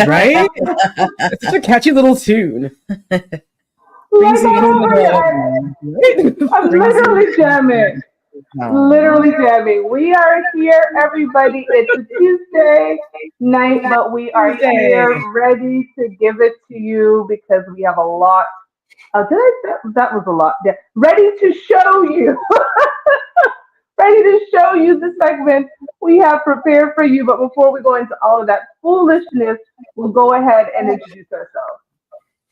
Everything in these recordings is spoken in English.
Right? It's such a catchy little tune. I'm literally jamming. Literally jamming. We are here, everybody. It's a Tuesday night, but we are here ready to give it to you because we have a lot. That was a lot. Yeah. Ready to show you. Ready to show you the segment we have prepared for you. But before we go into all of that foolishness, we'll go ahead and introduce ourselves.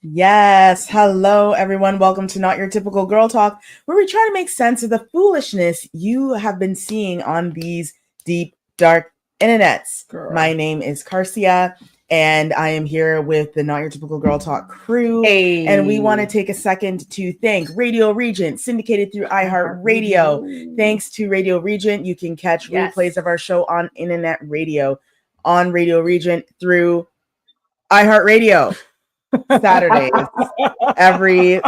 Yes. Hello, everyone. Welcome to Not Your Typical Girl Talk, where we try to make sense of the foolishness you have been seeing on these deep, dark internets. Girl. My name is Carcia, and I am here with the Not Your Typical Girl Talk crew. Hey. And we want to take a second to thank Radio Regent, syndicated through iHeartRadio. Thanks to Radio Regent, you can catch replays of our show on internet radio on Radio Regent through iHeartRadio. Saturdays every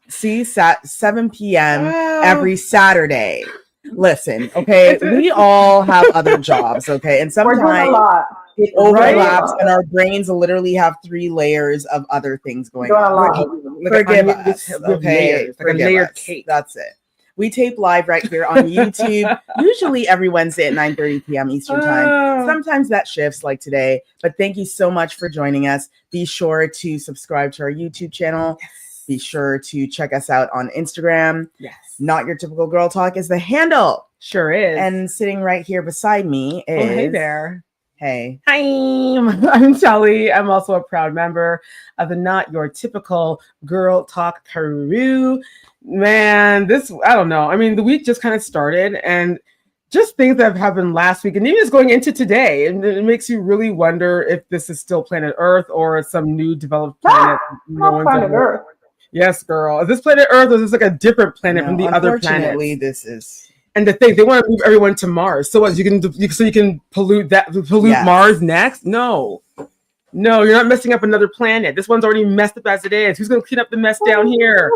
7 p.m. every Saturday. Listen, okay, we all have other jobs, okay, and sometimes it overlaps, and our brains literally have 3 layers of other things going on. Forgive us, okay? Forgive us. Cake. That's it. We tape live right here on YouTube, usually every Wednesday at 9:30 p.m. Eastern Time. Sometimes that shifts like today, but thank you so much for joining us. Be sure to subscribe to our YouTube channel. Yes. Be sure to check us out on Instagram. Yes. Not Your Typical Girl Talk is the handle. Sure is. And sitting right here beside me is... Oh, hey there. Hey. Hi, I'm Shelly. I'm also a proud member of the Not Your Typical Girl Talk crew. Man, I don't know. I mean, the week just kind of started, and just things that have happened last week and even just going into today. And it makes you really wonder if this is still planet Earth or some new developed planet. Planet Earth. Yes, girl. Is this planet Earth or is this like a different planet from the other planets? Unfortunately, this is. And the thing, they want to move everyone to Mars. So what? You can pollute Mars next? No, you're not messing up another planet. This one's already messed up as it is. Who's going to clean up the mess down here?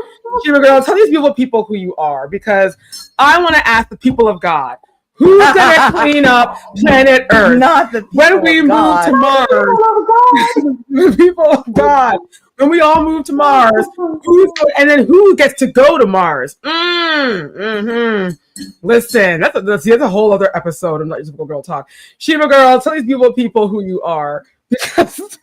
Shiva girl, tell these people who you are, because I want to ask the people of God, who's going to clean up planet Earth? Not the people when we move to Mars. The people of God. When we all move to Mars, who gets to go to Mars? Listen, that's a whole other episode of Not Your Typical Girl Talk. Shiva girl, tell these people who you are. Because,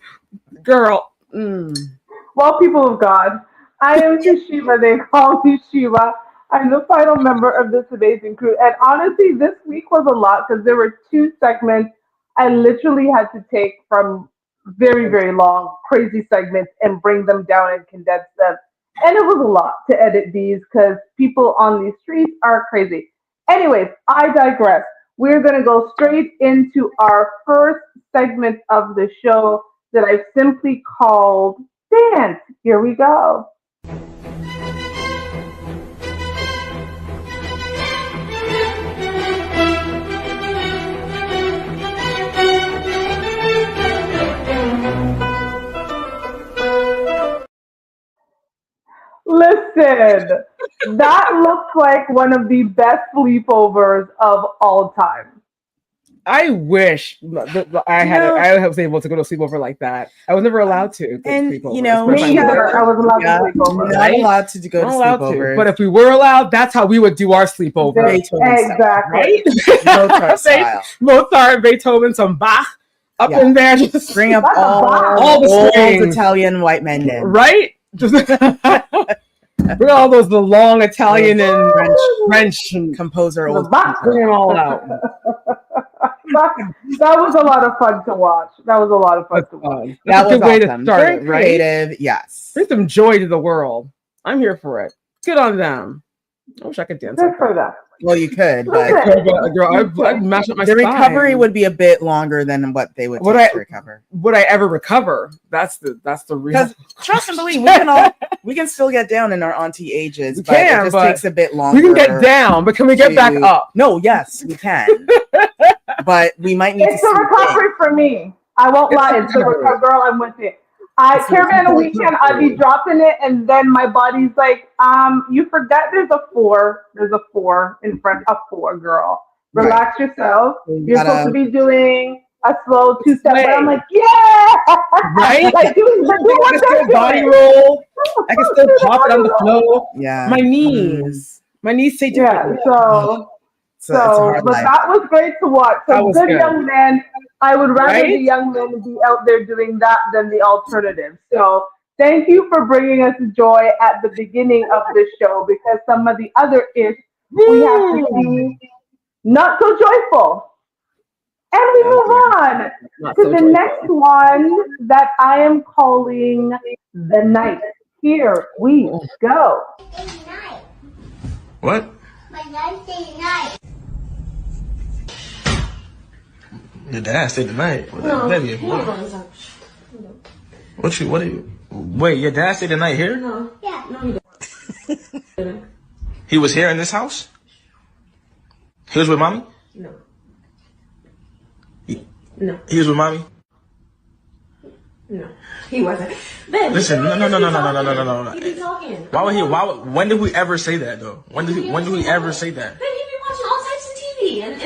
girl. Well, people of God, I am Shiva. They call me Shiva. I'm the final member of this amazing crew. And honestly, this week was a lot because there were 2 segments I literally had to take from very, very long, crazy segments and bring them down and condense them. And it was a lot to edit these because people on these streets are crazy. Anyways, I digress. We're going to go straight into our first segment of the show that I've simply called Dance. Here we go. Listen, that looks like one of the best sleepovers of all time. I wish I was able to go to a sleepover like that. I was never allowed to. And I was allowed to sleepover. Not allowed to go to sleepovers. But if we were allowed, that's how we would do our sleepover. Exactly. Mozart style. Mozart, Beethoven, some Bach up in there. Just bring up all the old strings. Italian white men in. Right? Bring all the long Italian and French composer old. Bring them all out. That was a lot of fun to watch. That was a good way awesome. To start Very it, right? Creative, yes. Bring some joy to the world. I'm here for it. Good on them. I wish I could dance. Good for that. Well, you could, but girl, I'd mash up my the spine. recovery would be a bit longer than what they would take to recover. Would I ever recover? That's the real. Because trust and believe, we can still get down in our auntie ages, it just takes a bit longer. We can get down, but can we get back up? No, yes, we can. But we might need it's a recovery for me. I won't lie. It's a recovery, girl. I'm with you. Caravan weekend, I'd be dropping it, and then my body's like, you forgot there's a 4. There's a 4 in front of 4, girl. Relax yourself. You're supposed to be doing a slow two-step, but I'm like, yeah, right? like do what I can they're still body doing. roll. I can still Do the pop it on body the roll. floor. Yeah. My knees say Yeah, different. So it's a hard but life. that was great to watch. That So was good good, young men. I would rather the right? young men be out there doing that than the alternative. So thank you for bringing us joy at the beginning of the show because some of the other ish we have to Woo! see not so joyful. And we Oh move dear. on Not to so the next joyful. one that I am calling the night. Here we Oh, go. What? My dad stayed the night. Your dad stayed the night? No, baby, what are you? Wait, your dad stayed the night here? No. Yeah. No, he didn't. He was here in this house? He was with mommy? No. No. He was with mommy? No. He wasn't. Babe, listen, no. He be talking. When did we ever say that though? When did we ever say that? Babe, he be watching all types of TV and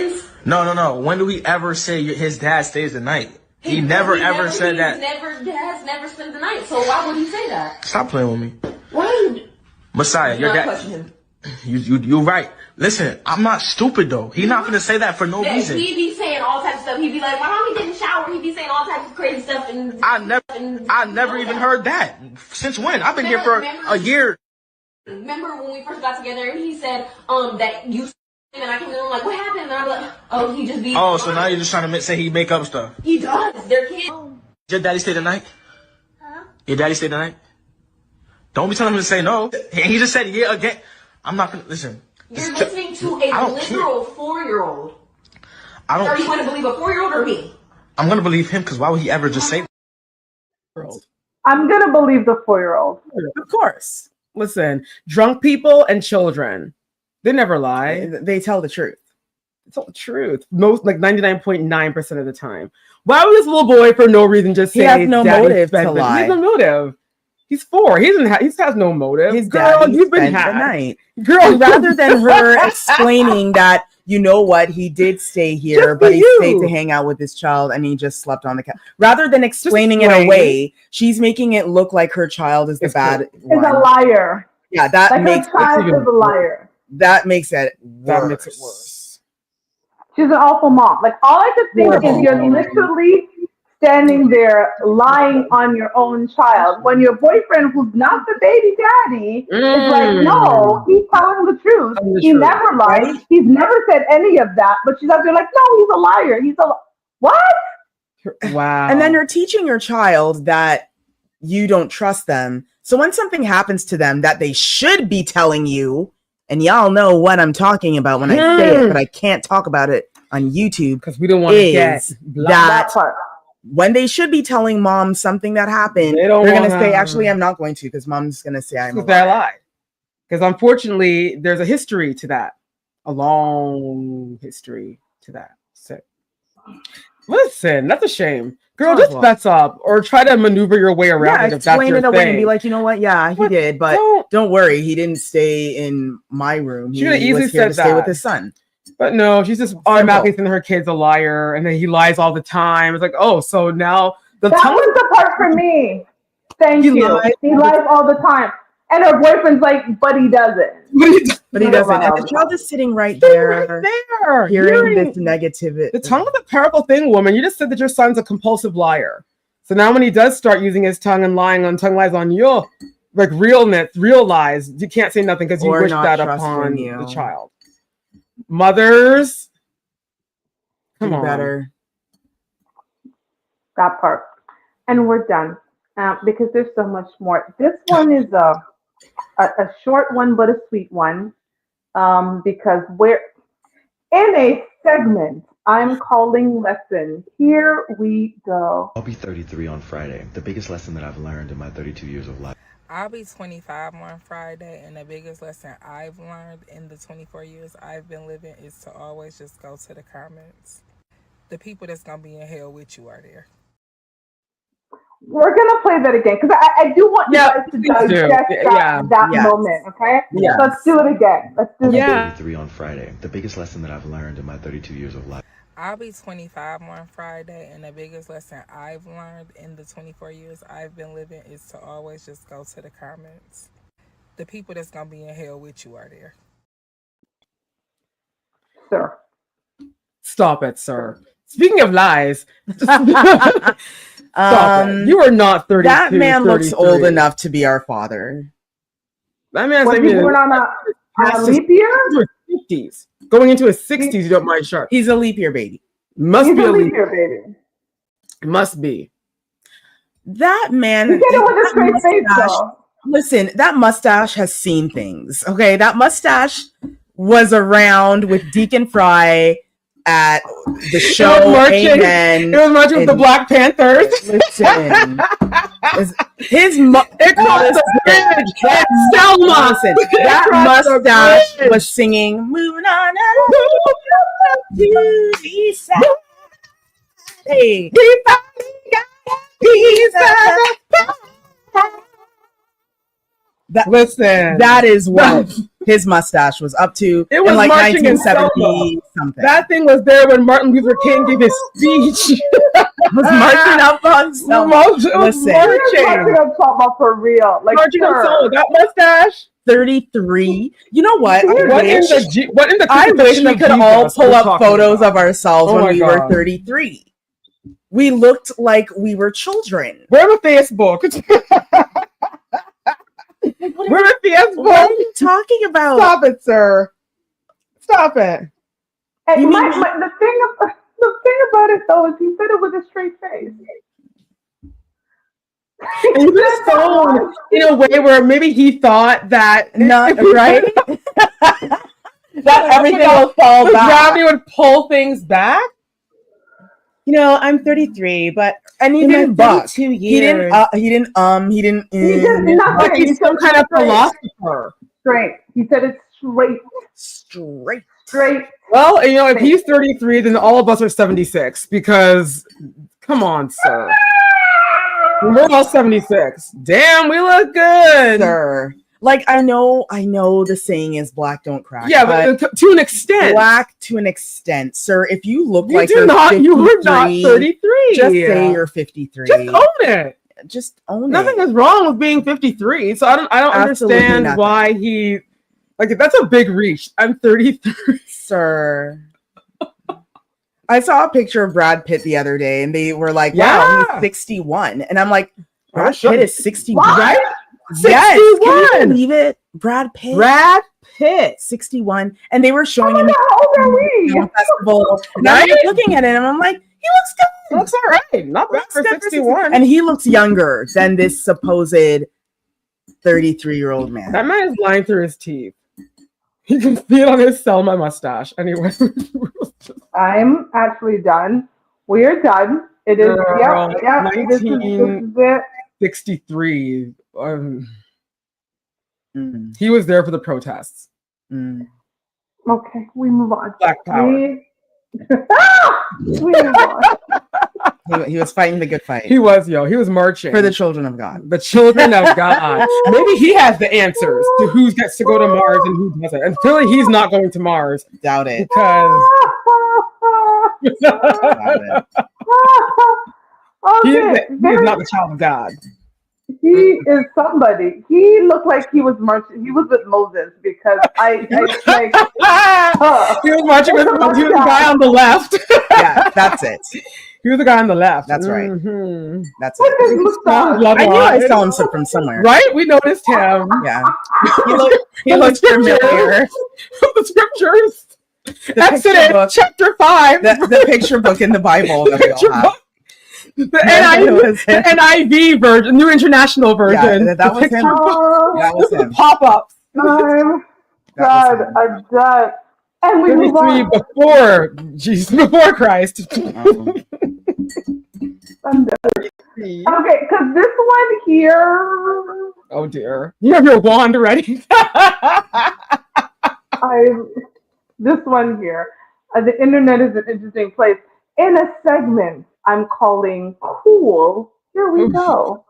No. When do we ever say his dad stays the night? He never said that. Has never spent the night. So why would he say that? Stop playing with me. Why are you? Messiah, your dad. Question him. You're right. Listen, I'm not stupid though. He's not gonna say that for no reason. He be saying all types of stuff. He be like, "My mommy didn't shower." He be saying all types of crazy stuff. And I never even heard that. Since when? I've been here for a year. Remember when we first got together and he said that you and I came in, I'm like, what happened? And I'm like, oh, he just be. Oh, so now you're just trying to say he make up stuff. He does. They're kids. Your daddy stay the night? Huh? Your daddy stay the night? Don't be telling him to say no. He just said yeah again. I'm not gonna listen. You're listening to a literal 4-year-old. Are you going to believe a 4-year-old or me? I'm going to believe him because why would he ever just say that? I'm going to believe the 4-year-old. Of course. Listen, drunk people and children, they never lie. They tell the truth. They tell the truth. Most, like 99.9% of the time. Why would this little boy for no reason just say he has no motive to lie? He has no motive. He's 4. He has no motive. His girl, daddy you've been spent the night. Girl, and rather than her explaining that, you know what, he did stay here, but he stayed to hang out with his child and he just slept on the couch. Rather than explaining it away, she's making it look like her child is the bad one. Is a liar. Yeah, that like makes her child is a liar. That makes it worse. That makes it worse. She's an awful mom. Like all I could think is you're literally standing there lying on your own child when your boyfriend, who's not the baby daddy, is like, no, he's telling the truth. He never lied. Right? He's never said any of that. But she's out there like, no, he's a liar. What? Wow. And then you're teaching your child that you don't trust them. So when something happens to them that they should be telling you, and y'all know what I'm talking about when I say it, but I can't talk about it on YouTube because we don't want to get that part. When they should be telling mom something that happened, they're going to say, actually, I'm not going to, because mom's going to say I'm a liar. Because unfortunately, there's a history to that. A long history to that. So, listen, that's a shame. Girl, just fess up or try to maneuver your way around it. Explain it away and be like, you know what? Yeah, he did. But don't worry. He didn't stay in my room. He was here to stay with his son. But no, she's just automatically thinking her kid's a liar, and then he lies all the time. It's like, oh, so now that was the part for me. Thank you. He lies all the time, and her boyfriend's like, but he doesn't. But he doesn't. And the child is sitting right there, hearing this negativity. The tongue is a powerful thing, woman. You just said that your son's a compulsive liar. So now when he does start using his tongue and lying on tongue lies on you, like real lies, you can't say nothing because you wish that upon the child. Mothers, come on. Better. That part. And we're done because there's so much more. This one is a short one, but a sweet one because we're in a segment I'm calling lesson. Here we go. I'll be 33 on Friday. The biggest lesson that I've learned in my 32 years of life. I'll be 25 on Friday, and the biggest lesson I've learned in the 24 years I've been living is to always just go to the comments. The people that's going to be in hell with you are there. We're going to play that again, because I do want you guys to digest that moment, okay? Yeah. Let's do it again. Let's do it again. 33 on Friday. The biggest lesson that I've learned in my 32 years of life. I'll be 25 on Friday, and the biggest lesson I've learned in the 24 years I've been living is to always just go to the comments. The people that's going to be in hell with you are there. Sir. Stop it, sir. Speaking of lies, stop it. You are not 32. That man 33. looks old enough to be our father. That man's Was he born on a leap year? 50s. Going into his 60s, you don't mind sharp. He's a leap year baby. Must be a leap year baby. Must be. That man. He did it with a straight face, though. Listen, that mustache has seen things. Okay, that mustache was around with Deacon Fry at the show. It was marching with the Black Panthers. Listen, that mustache was singing "Moving On to the East Side." Hey, that is what his mustache was up to. It was in like marching 1970 something. That thing was there when Martin Luther King gave his speech. Was marching up on Selma. Listen, marching on Selma for real. Like marching on Selma. That mustache. 33. You know what? I wish we could all pull up photos of ourselves when we were 33. We looked like we were children. We're on Facebook. We're on Facebook. What are you talking about? Stop it, sir. Stop it. And the thing about it though is he said it with a straight face. And he was stoned in a way where maybe he thought that not right. That everything will fall back. Gravity would pull things back. You know, I'm 33, but and he didn't buck. 2 years. He didn't. He did nothing. Like he's some kind of philosopher. Straight. He said it's straight. Straight. Well, you know, if he's 33, then all of us are 76. Because, come on, sir. We're all 76. Damn, we look good, sir. Like I know the saying is black don't crack. Yeah, but to an extent. Black to an extent, sir. If you look you like you were not 33. Just say you're 53. Just own it. Just own Nothing it. is wrong with being 53. So I don't understand why he that's a big reach. I'm 33. Sir. I saw a picture of Brad Pitt the other day and they were like, wow, he's 61. And I'm like, Brad Pitt is 61. Right? 61. Yes, can you believe it? Brad Pitt, 61, and they were showing him the festival. And I was looking at it, and I'm like, he looks good. He looks all right. Not bad for 61. And he looks younger than this supposed 33-year-old man. That man is lying through his teeth. You can see it on his Selma mustache. Anyway, I'm actually done. We are done. It is. Yeah. 1963. He was there for the protests. Okay, we move on. Black power. We move on. He was fighting the good fight. He was marching for the children of God. The children of God. Maybe he has the answers to who gets to go to Mars and who doesn't. And clearly he's not going to Mars. Doubt it. Because he is not the child of God. He is somebody. He looked like he was marching. He was with Moses because he was marching with Moses. He was the guy on the left. Yeah, that's it. He was the guy on the left. That's right. Mm-hmm. That's it. I knew I saw him from somewhere. Right? We noticed him. Yeah. He looked familiar. The scriptures. Exodus chapter 5. The picture book in the Bible that we all have. The NIV version, New International Version. Yeah, that was him. That was him. Pop-ups. I'm done. And we move on. Before Christ. I'm done. Okay, because this one here. Oh dear. You have your wand ready. This one here. The internet is an interesting place. In a segment I'm calling Cool. Here we go.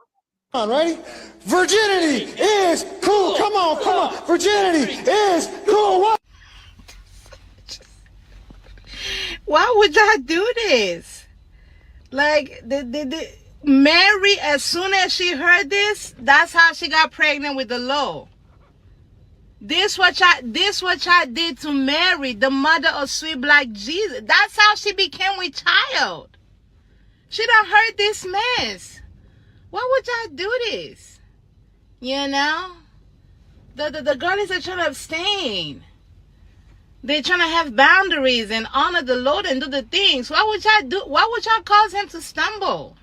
Come on, ready? Virginity is cool. Come on. Virginity is cool. What? Why would y'all do this? Like, Mary, as soon as she heard this, that's how she got pregnant with the Lord. This what y'all did to Mary, the mother of sweet black Jesus. That's how she became with child. She done heard this mess. Why would y'all do this? You know? The girlies are trying to abstain. They're trying to have boundaries and honor the Lord and do the things. Why would y'all cause him to stumble?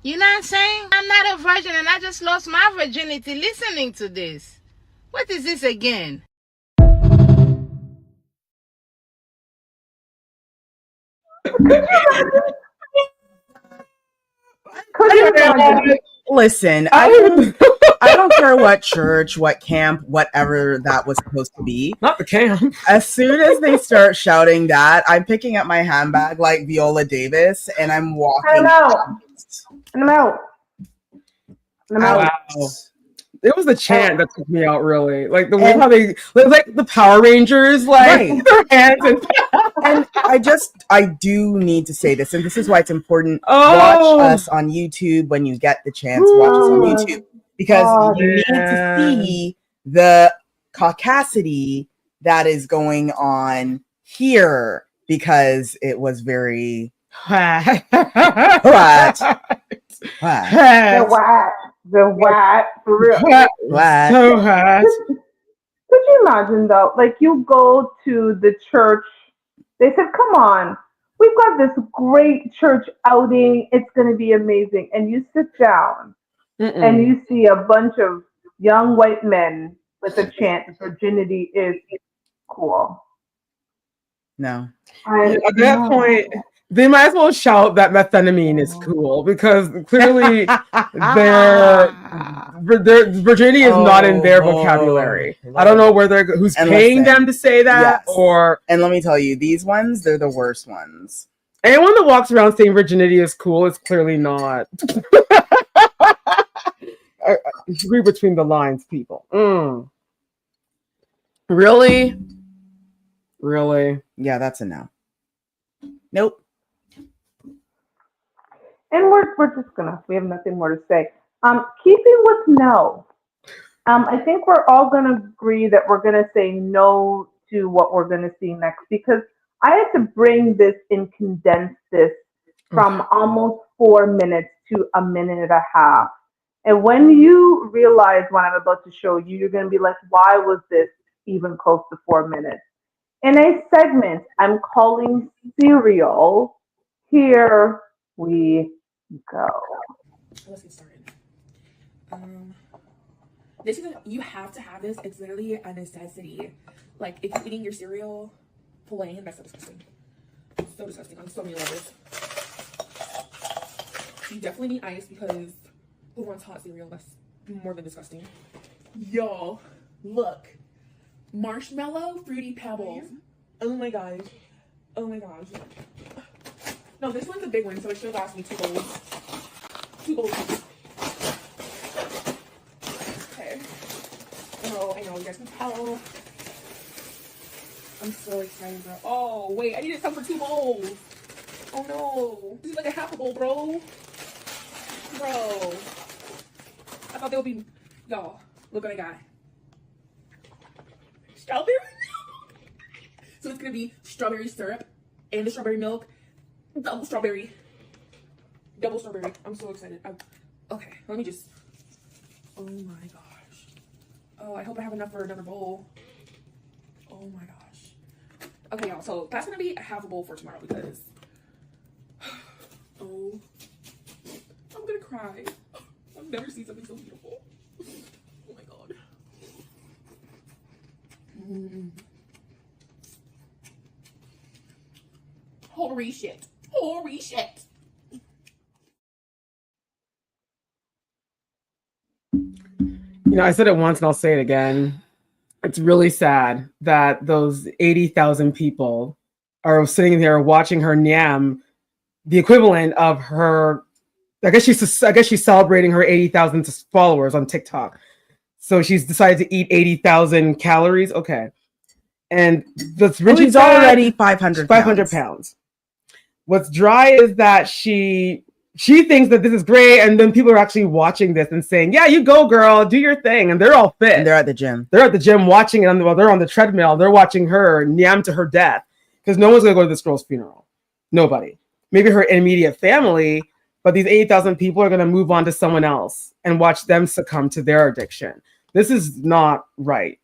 You know what I'm saying? I'm not a virgin and I just lost my virginity listening to this. What is this again? Listen, I don't care what church, what camp, whatever that was supposed to be. Not the camp. As soon as they start shouting that, I'm picking up my handbag like Viola Davis and I'm walking out. Wow. It was the chant that took me out, really. Like the way how they, like the Power Rangers, like their hands. And I do need to say this, and this is why it's important. Watch us on YouTube when you get the chance. Watch us on YouTube because you need to see the caucasity that is going on here because it was very The what? For real. So hot. Could you imagine though? Like you go to the church, they said, come on, we've got this great church outing. It's going to be amazing. And you sit down and you see a bunch of young white men with a chant, virginity is cool. No. At that point, they might as well shout that methamphetamine is cool because clearly their virginity is not in their vocabulary. I don't know who's paying them to say that or. And let me tell you, these ones, they're the worst ones. Anyone that walks around saying virginity is cool is clearly not. I read between the lines, people. Really? Yeah, that's a no. Nope. And we're just we have nothing more to say. Keeping with no. I think we're all gonna agree that we're gonna say no to what we're gonna see next because I had to bring this and condense this from almost 4 minutes to a minute and a half. And when you realize what I'm about to show you, you're gonna be like, why was this even close to 4 minutes? In a segment I'm calling Serial, here we go. Let's get started. This is you have to have this. It's literally a necessity. Like if you're eating your cereal plain, that's so disgusting. So disgusting on so many levels. You definitely need ice because who wants hot cereal? That's more than disgusting. Y'all, look. Marshmallow fruity pebbles. Oh my gosh. Oh my gosh. No, this one's a big one, so it should last me 2 bowls. 2 bowls. Okay. Oh, I know, you guys can tell. I'm so excited, bro. Oh, wait, I needed some for 2 bowls. Oh no. This is like a half a bowl, bro. Bro. I thought they would be. Y'all, look what I got. Strawberry milk. So it's gonna be strawberry syrup and the strawberry milk. Double strawberry. I'm so excited. Okay, let me just. Oh my gosh. Oh, I hope I have enough for another bowl. Oh my gosh. Okay, y'all. So that's gonna be a half a bowl for tomorrow because. Oh, I'm gonna cry. I've never seen something so beautiful. Oh my god. Holy shit. Holy shit. You know, I said it once and I'll say it again. It's really sad that those 80,000 people are sitting there watching her nyam, the equivalent of her. I guess she's celebrating her 80,000 followers on TikTok. So she's decided to eat 80,000 calories. Okay. And that's really she's sad. already 500 pounds. What's dry is that she thinks that this is great, and then people are actually watching this and saying, "Yeah, you go, girl, do your thing," and they're all fit. And they're at the gym. They're at the gym watching it. They're on the treadmill. They're watching her nyam to her death because no one's gonna go to this girl's funeral. Nobody. Maybe her immediate family, but these 8,000 people are gonna move on to someone else and watch them succumb to their addiction. This is not right.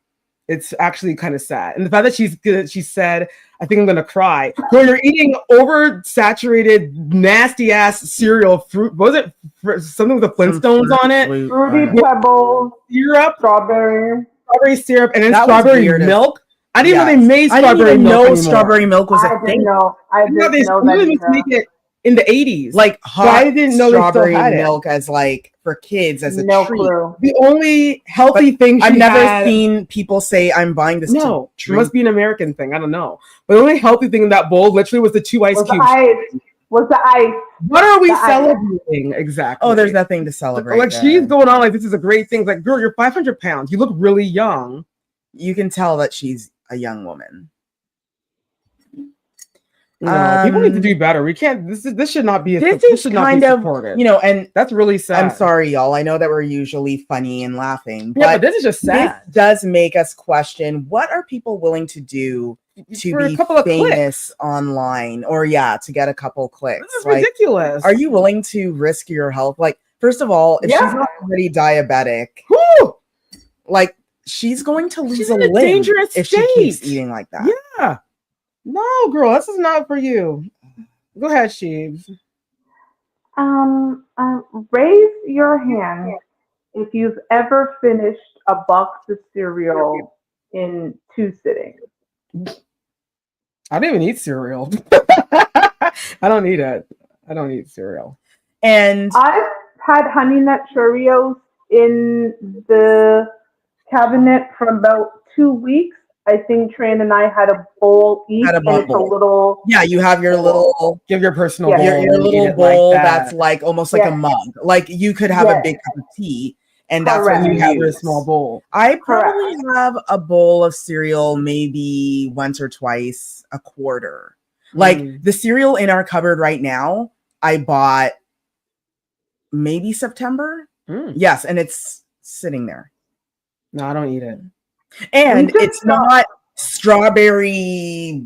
It's actually kind of sad. And the fact that she said, "I think I'm going to cry." Girl, you're eating oversaturated, nasty ass cereal. Fruit, was it something with the Flintstones on it? Fruity Pebbles, syrup, strawberry syrup, and then That strawberry milk. I didn't know they made strawberry milk. I didn't even know anymore. strawberry milk was a thing. I didn't know that They make it in the 80s. Like hot I didn't know strawberry they still had milk as like for kids as a treat. Clue. The only healthy thing I've never seen people say, "I'm buying this." No, it must be an American thing. I don't know. But the only healthy thing in that bowl literally was the 2 ice cubes. Was the ice? What are we celebrating exactly? Oh, there's nothing to celebrate. Like she's going on like this is a great thing. It's like, girl, you're 500 pounds. You look really young. You can tell that she's a young woman. No, people need to do better. We can't. This should not be. This should kind not be of supported. and that's really sad. I'm sorry, y'all. I know that we're usually funny and laughing, but this is just sad. This does make us question: what are people willing to do to for be a couple of famous online, or to get a couple clicks? This is ridiculous. Are you willing to risk your health? Like, first of all, if she's not already diabetic, like she's going to lose a limb if she keeps eating like that. Yeah. No, girl, this is not for you. Go ahead, Sheebs. Raise your hand if you've ever finished a box of cereal in 2 sittings. I don't even eat cereal. I don't eat it. I don't eat cereal. And I've had Honey Nut Cheerios in the cabinet for about 2 weeks. I think Tran and I had a bowl each, and it's a little. Yeah, you have your little. Give your personal bowl. Your little bowl that's like almost like a mug. Like you could have a big cup of tea, and that's what you have your small bowl. I probably have a bowl of cereal maybe once or twice a quarter. Like the cereal in our cupboard right now, I bought maybe September. Yes, and it's sitting there. No, I don't eat it. And it's not strawberry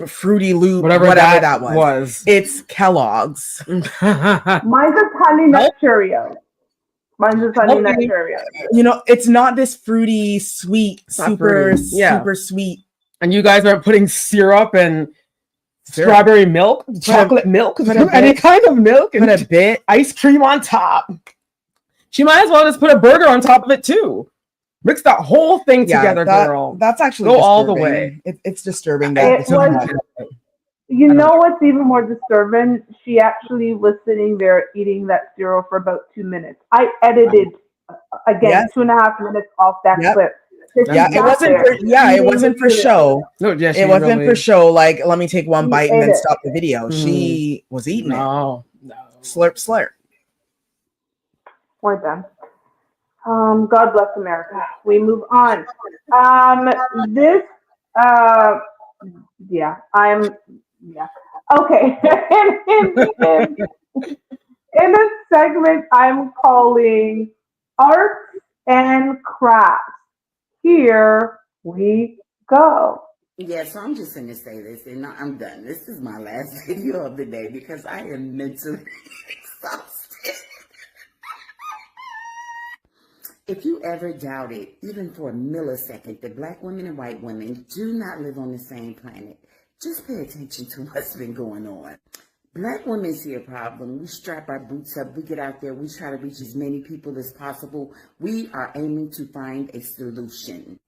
Fruity Loop, whatever that was. It's Kellogg's. Mine's a Honey Nut Cheerio. Mine's a Honey Nut Cheerio. You know, it's not this fruity, sweet, super sweet. And you guys aren't putting syrup and strawberry milk, chocolate milk, any kind of milk, and a bit ice cream on top. She might as well just put a burger on top of it too. Mix that whole thing together, girl. That's actually go all the way. It's disturbing that you know what's even more disturbing? She actually was sitting there eating that cereal for about 2 minutes. I edited 2.5 minutes off that clip. Yeah, it wasn't for show. No, it wasn't for show. Like, let me take one bite and then stop the video. She was eating it. No. Slurp, slurp. We're done. God bless America. We move on. Okay. In a segment I'm calling Arts and Crafts. Here we go. Yeah, so I'm just going to say this, and I'm done. This is my last video of the day because I am mentally exhausted. If you ever doubted, even for a millisecond, that black women and white women do not live on the same planet, just pay attention to what's been going on. Black women see a problem. We strap our boots up. We get out there. We try to reach as many people as possible. We are aiming to find a solution.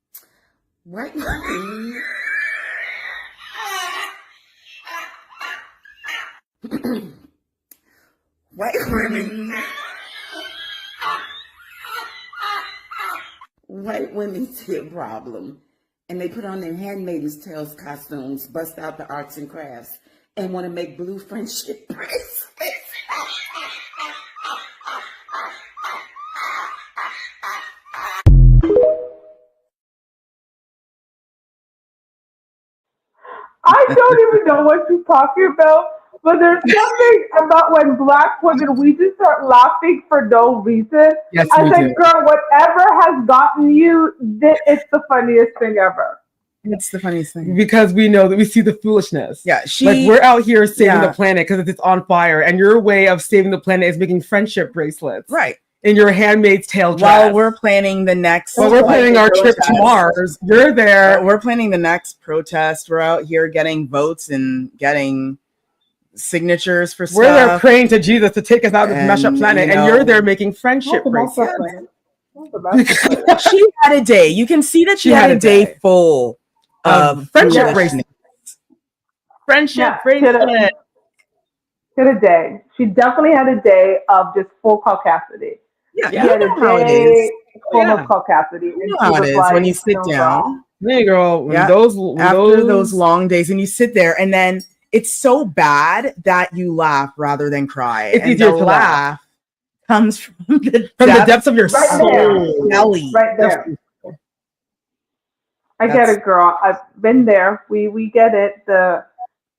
White women... White women... White women see a problem, and they put on their Handmaid's Tales costumes, bust out the arts and crafts, and want to make blue friendship bracelets. don't even know what you're talking about. But there's something about when black women, we just start laughing for no reason. Yes, I we said, do. girl, whatever has gotten you, it's the funniest thing ever. It's the funniest thing. Because we know that we see the foolishness. Yeah, like we're out here saving the planet because it's on fire, and your way of saving the planet is making friendship bracelets. Right. In your Handmaid's Tale dress. While we're planning the next... While we're planning our trip to Mars, you're there. We're planning the next protest. We're out here getting votes and getting signatures for stuff. We're there praying to Jesus to take us out of this messed up planet, and you're there making friendship bracelets. She had a day. You can see that she had a day full of friendship bracelets. Friendship bracelets. She had a day. She definitely had a day of just full caucasity. Yeah, she had a day full of caucasity. You know how it is when you sit down. Hey, girl. After those long days, and you sit there, and then it's so bad that you laugh rather than cry. It's easier to laugh. Comes from the depths of your soul. Belly. Right there. I get it, girl. I've been there. We get it. The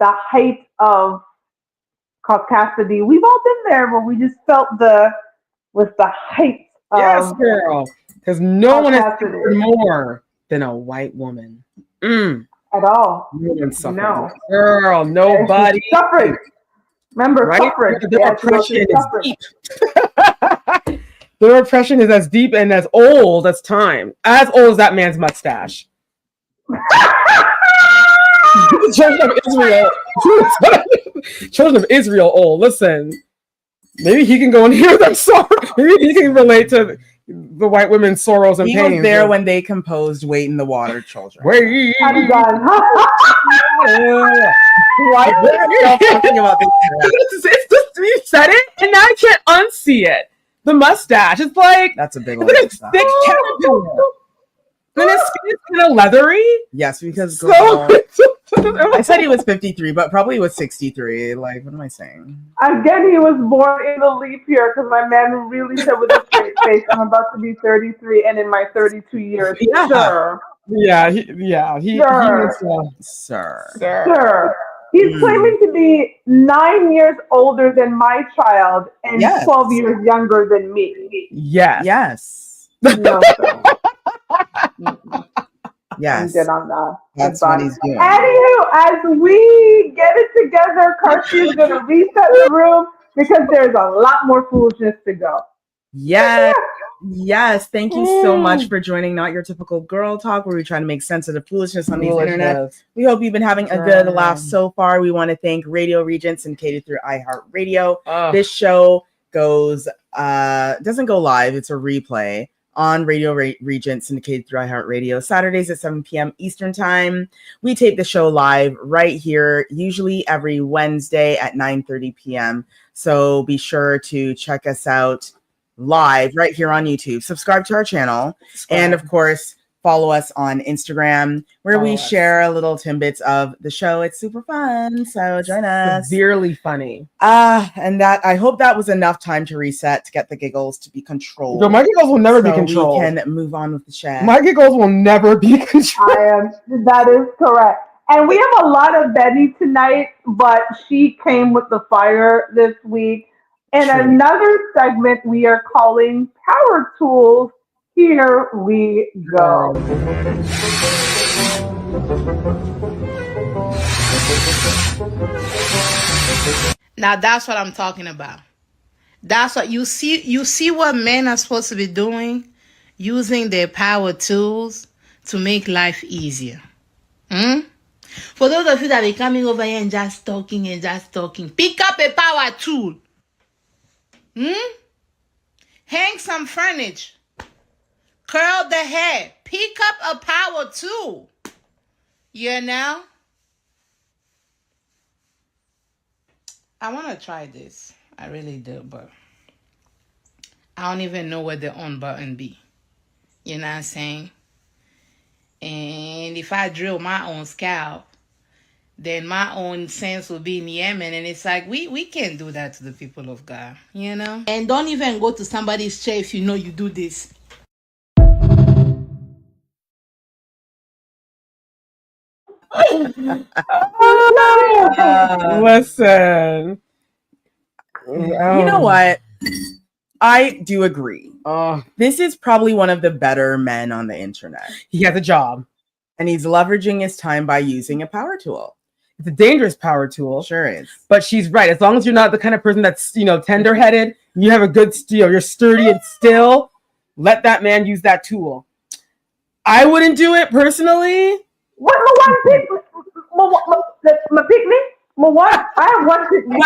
height of caucasity. We've all been there where we just felt the height of yes, girl. Because no one has suffered more than a white woman. At all. No. Girl, nobody. Suffrage. Remember, suffrage. The oppression is deep. The oppression is as deep and as old as time. As old as that man's mustache. Children of Israel. Children of Israel old. Listen. Maybe he can go and hear them sorrow. Maybe he can relate to the white women's sorrows and pains. He was there when they composed "Wait in the Water, Children." Wait. I'm done. Why are you talking about this? It's just you said it, and now I can't unsee it. The mustache. It's like that's a big old mustache. Thick caterpillar. And his skin is kind of leathery. Yes, because I I said he was 53, but probably was 63. Like, what am I saying? Again, he was born in the leap year because my man really said with a straight face, I'm about to be 33 and in my 32 years. Yeah. Sure. Yeah, Sir. He's claiming to be 9 years older than my child and 12 years younger than me. Yes. No, sir. Yes. I'm good on that. That's what he's doing. Anywho, as we get it together, Kirsty is going to reset the room because there's a lot more foolishness to go. Yes. Yes. Thank you so much for joining Not Your Typical Girl Talk, where we try to make sense of the foolishness on the internet. We hope you've been having a good laugh so far. We want to thank Radio Regent, syndicated through iHeartRadio. This show doesn't go live. It's a replay on Radio Regent, syndicated through iHeartRadio, Saturdays at 7 p.m. Eastern Time. We tape the show live right here, usually every Wednesday at 9:30 p.m. So be sure to check us out live right here on YouTube. Subscribe to our channel. And of course, follow us on Instagram, where we share a little tidbits of the show. It's super fun. So join us. Severely funny. And that I hope that was enough time to reset to get the giggles to be controlled. No, my giggles will never be controlled. We can move on with the chat. My giggles will never be controlled. That is correct. And we have a lot of Betty tonight, but she came with the fire this week. And another segment we are calling Power Tools. Here we go. Now that's what I'm talking about. That's what you see. You see what men are supposed to be doing, using their power tools to make life easier. For those of you that are coming over here and just talking, pick up a power tool. Hang some furniture. Curl the hair. Pick up a power tool. You know? I want to try this. I really do, but I don't even know where the on button be. You know what I'm saying? And if I drill my own scalp, then my own sense will be in Yemen. And it's like, we can't do that to the people of God, you know? And don't even go to somebody's chair if you know you do this. Listen. You know what? I do agree. This is probably one of the better men on the internet. He has a job. And he's leveraging his time by using a power tool. It's a dangerous power tool. Sure is. But she's right. As long as you're not the kind of person that's, tender-headed, you have a good, you're sturdy and still, let that man use that tool. I wouldn't do it personally. What? My picnic? What? I have one picnic.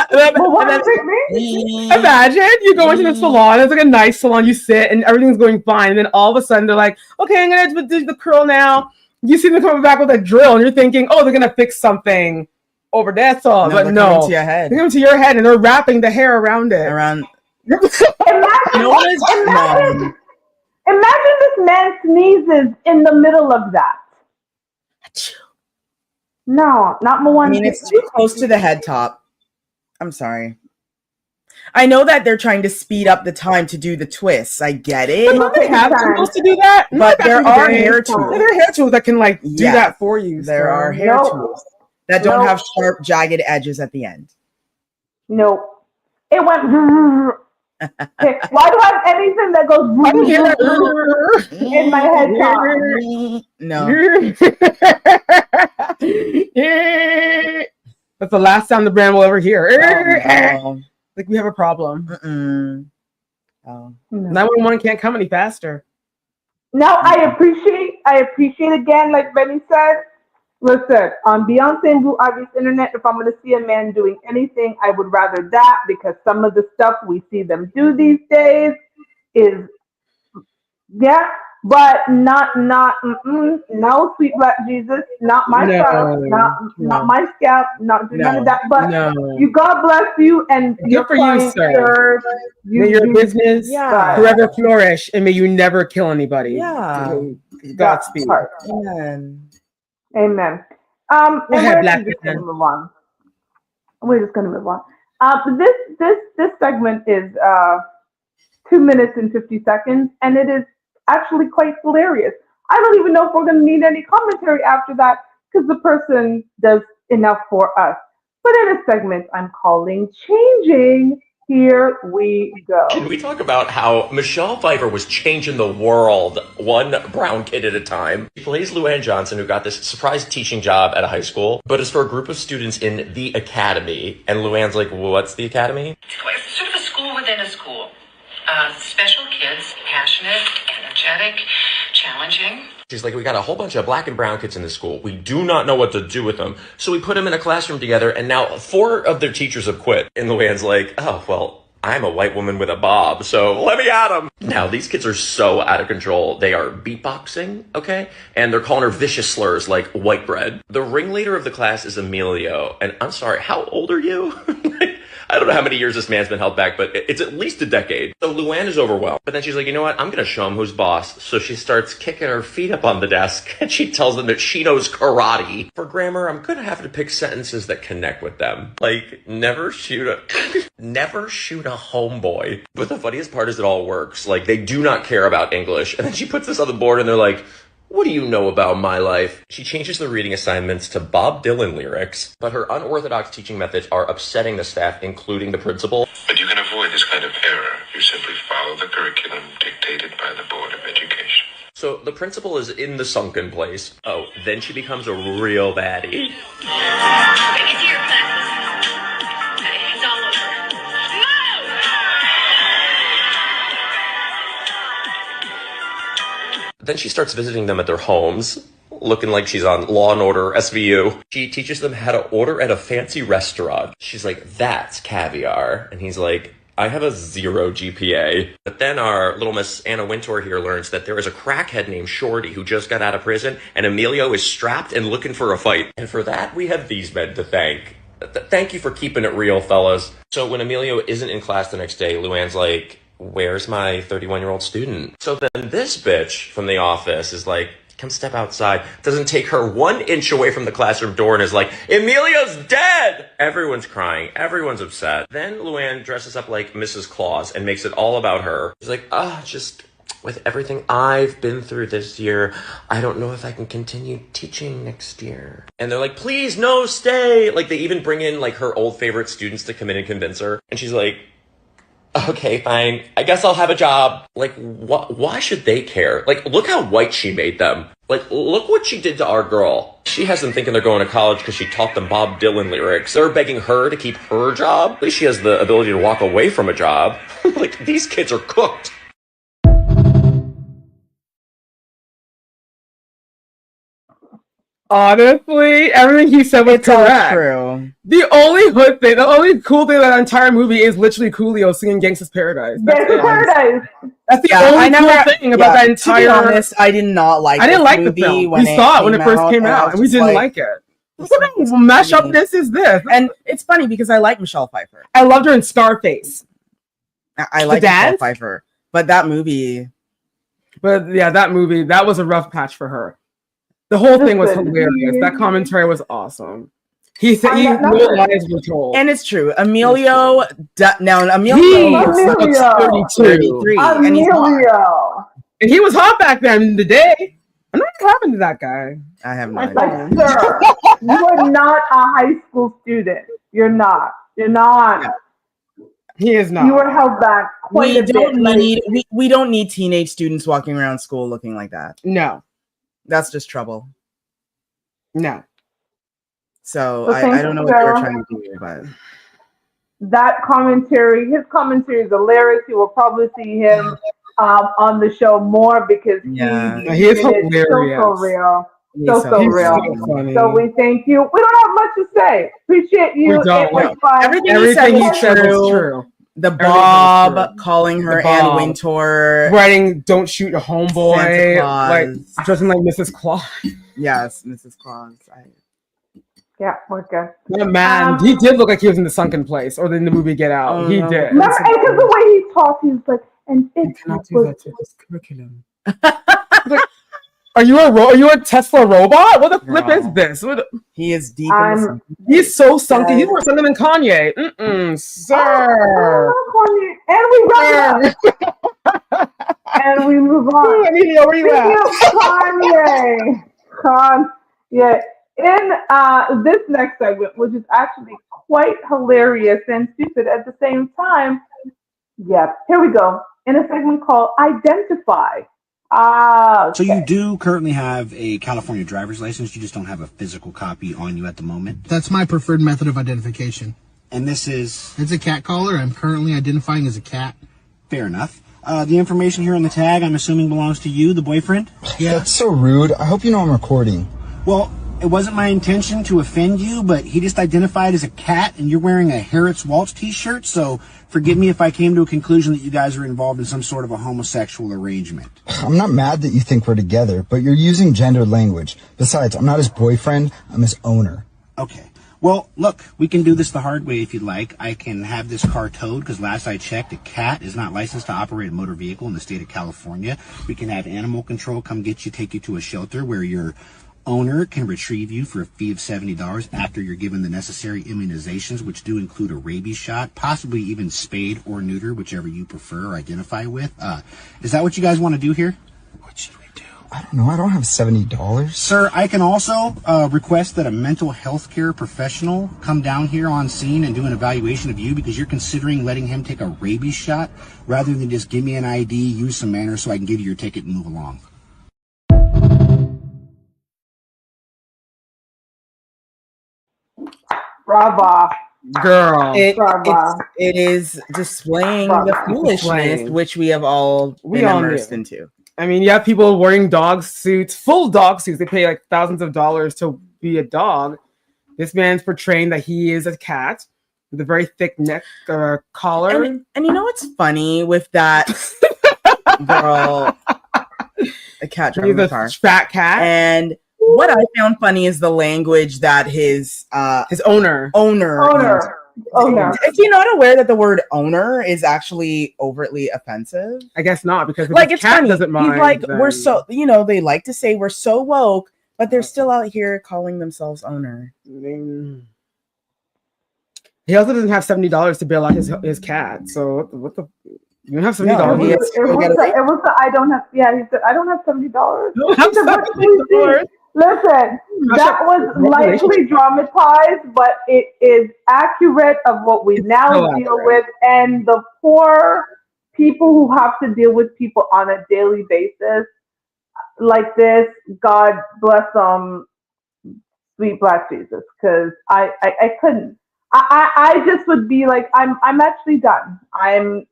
Imagine you go into the salon. It's like a nice salon. You sit and everything's going fine. And then all of a sudden they're like, okay, I'm going to do the curl now. You see them coming back with a drill and you're thinking, oh, they're going to fix something over there. So, but no. To your head. They're coming to your head and they're wrapping the hair around it. Imagine this man sneezes in the middle of that. No, not Moana. I mean, it's too close to the head top. I'm sorry. I know that they're trying to speed up the time to do the twists. I get it. But don't they have tools to do that? But there are hair tools. There are hair tools that can do that for you. There are hair tools that don't have sharp, jagged edges at the end. No. It went... Okay, why do I have anything that goes in my head top? No. That's the last sound the brand will ever hear. Like we have a problem. 911 can't come any faster. Now I appreciate again, like Benny said. Listen, on Beyonce and Blue Ivy's internet, if I'm going to see a man doing anything, I would rather that, because some of the stuff we see them do these days is, but not, no, sweet black Jesus, not my style, not my scalp, not do none of that. But you, God bless you, and good for you, sir. May your business forever flourish, and may you never kill anybody. Yeah. Godspeed. Amen. Amen. And we're just going to move on. This segment is 2 minutes and 50 seconds, and it is actually quite hilarious. I don't even know if we're going to need any commentary after that, because the person does enough for us. But in a segment I'm calling Changing, here we go. Can we talk about how Michelle Pfeiffer was changing the world one brown kid at a time? She plays Luann Johnson, who got this surprise teaching job at a high school, but it's for a group of students in the academy. And Luann's like, what's the academy? It's sort of a school within a school. Special kids, passionate, energetic, challenging. She's like, we got a whole bunch of black and brown kids in this school. We do not know what to do with them. So we put them in a classroom together, and now 4 of their teachers have quit. And Luann's like, oh, well, I'm a white woman with a bob, so let me at them. Now, these kids are so out of control. They are beatboxing, okay? And they're calling her vicious slurs like white bread. The ringleader of the class is Emilio. And I'm sorry, how old are you? I don't know how many years this man's been held back, but it's at least a decade. So Luann is overwhelmed. But then she's like, you know what? I'm going to show him who's boss. So she starts kicking her feet up on the desk, and she tells them that she knows karate. For grammar, I'm going to have to pick sentences that connect with them. Like, never shoot a homeboy. But the funniest part is it all works. Like, they do not care about English. And then she puts this on the board, and they're like, what do you know about my life? She changes the reading assignments to Bob Dylan lyrics, but her unorthodox teaching methods are upsetting the staff, including the principal. But you can avoid this kind of error. You simply follow the curriculum dictated by the Board of Education. So the principal is in the sunken place. Oh, then she becomes a real baddie. It's your classes. It's all over. Then she starts visiting them at their homes, looking like she's on Law & Order SVU. She teaches them how to order at a fancy restaurant. She's like, that's caviar. And he's like, I have a 0 GPA. But then our little Miss Anna Wintour here learns that there is a crackhead named Shorty who just got out of prison, and Emilio is strapped and looking for a fight. And for that, we have these men to thank. Thank you for keeping it real, fellas. So when Emilio isn't in class the next day, Luann's like, where's my 31-year-old student? So then this bitch from the office is like, come step outside. Doesn't take her 1 inch away from the classroom door and is like, Emilio's dead! Everyone's crying. Everyone's upset. Then Luann dresses up like Mrs. Claus and makes it all about her. She's like, just with everything I've been through this year, I don't know if I can continue teaching next year. And they're like, please, no, stay. Like, they even bring in, like, her old favorite students to come in and convince her. And she's like, okay, fine. I guess I'll have a job. Like, why should they care? Like, look how white she made them. Like, look what she did to our girl. She has them thinking they're going to college because she taught them Bob Dylan lyrics. They're begging her to keep her job. At least she has the ability to walk away from a job. Like, these kids are cooked. Honestly, everything he said was correct. True. The only hood thing, the only cool thing of that entire movie is literally Coolio singing "Gangsta's Paradise." That's Paradise. That's the only cool thing about that entire. To be honest, I did not like. I didn't like the movie film. When We saw it when it first came and I out, was and we just didn't like it. What kind of mashup this is this? And it's funny because I like Michelle Pfeiffer. I loved her in Scarface. I like Michelle Pfeiffer, but that movie. But yeah, that movie, that was a rough patch for her. The whole thing was hilarious. That commentary was awesome. He said no lies were told. And it's true. Emilio, now Emilio He's 33. And he's hot. And he was hot back then in the day. I'm not what happened to that guy. I have no Like, idea. sir, you are not a high school student. You're not. You're not. He is not. You were held back quite a bit. We don't need teenage students walking around school looking like that. No. That's just trouble. No. So Well, I don't know what they were trying to do, but that commentary, his commentary is hilarious. You will probably see him on the show more because he is hilarious. So real. So He's real. so funny. So we thank you. We don't have much to say. Appreciate you. We don't. It was fun. Everything he said was true. The Bob calling her Anne Wintour, writing "Don't shoot a homeboy," Santa Claus. like dressing like Mrs. Claus. Yes, Mrs. Claus. Yeah, we're good. Yeah, man, he did look like he was in the sunken place, or in the movie Get Out. He did. Remember, because the way he talked, he was like, and it cannot do that to his curriculum. Like, are you a Tesla robot? What the flip is this? He is deep. He's so sunken. He's more sunken than Kanye. Sir. And we wrap it up. And we move on. Emilio, where you at? Kanye. In this next segment, which is actually quite hilarious and stupid at the same time. Yeah, here we go. In a segment called Identify. Okay. So you do currently have a California driver's license, you just don't have a physical copy on you at the moment? That's my preferred method of identification. And this is? It's a cat collar. I'm currently identifying as a cat. Fair enough. The information here on the tag, I'm assuming belongs to you, the boyfriend? Yeah. That's so rude. I hope you know I'm recording. Well, it wasn't my intention to offend you, but he just identified as a cat, and you're wearing a Harriet's Waltz t-shirt, so forgive me if I came to a conclusion that you guys are involved in some sort of a homosexual arrangement. I'm not mad that you think we're together, but you're using gendered language. Besides, I'm not his boyfriend, I'm his owner. Okay. Well, look, we can do this the hard way if you'd like. I can have this car towed, because last I checked, a cat is not licensed to operate a motor vehicle in the state of California. We can have animal control come get you, take you to a shelter where your owner can retrieve you for a fee of $70 after you're given the necessary immunizations, which do include a rabies shot, possibly even spayed or neuter, whichever you prefer or identify with. Is that what you guys want to do here? What should we do? I don't know. I don't have $70. Sir, I can also request that a mental health care professional come down here on scene and do an evaluation of you because you're considering letting him take a rabies shot rather than just give me an ID, use some manners so I can give you your ticket and move along. Bravo. Girl. It is displaying the foolishness which we have all been immersed into. I mean, you have people wearing dog suits, full dog suits. They pay like thousands of dollars to be a dog. This man's portraying that he is a cat with a very thick neck collar. And you know what's funny with that girl? A cat driving a car. Fat cat. And what I found funny is the language that his owner. If you're not aware that the word owner is actually overtly offensive, I guess not, because like it's cat funny. Doesn't mind, he's like, then... we're so, they like to say we're so woke, but they're still out here calling themselves owner. He also doesn't have $70 to bail out his cat. So what the? You don't have No, $70. he It has to go was get away. I don't have. Yeah, he said I don't have $70. You don't He have said, what can we see? $70. Listen, that was likely dramatized, but it is accurate of what we now so deal accurate. with, and the poor people who have to deal with people on a daily basis like this. God bless them, sweet Black Jesus, because I couldn't. I just would be like, I'm actually done. I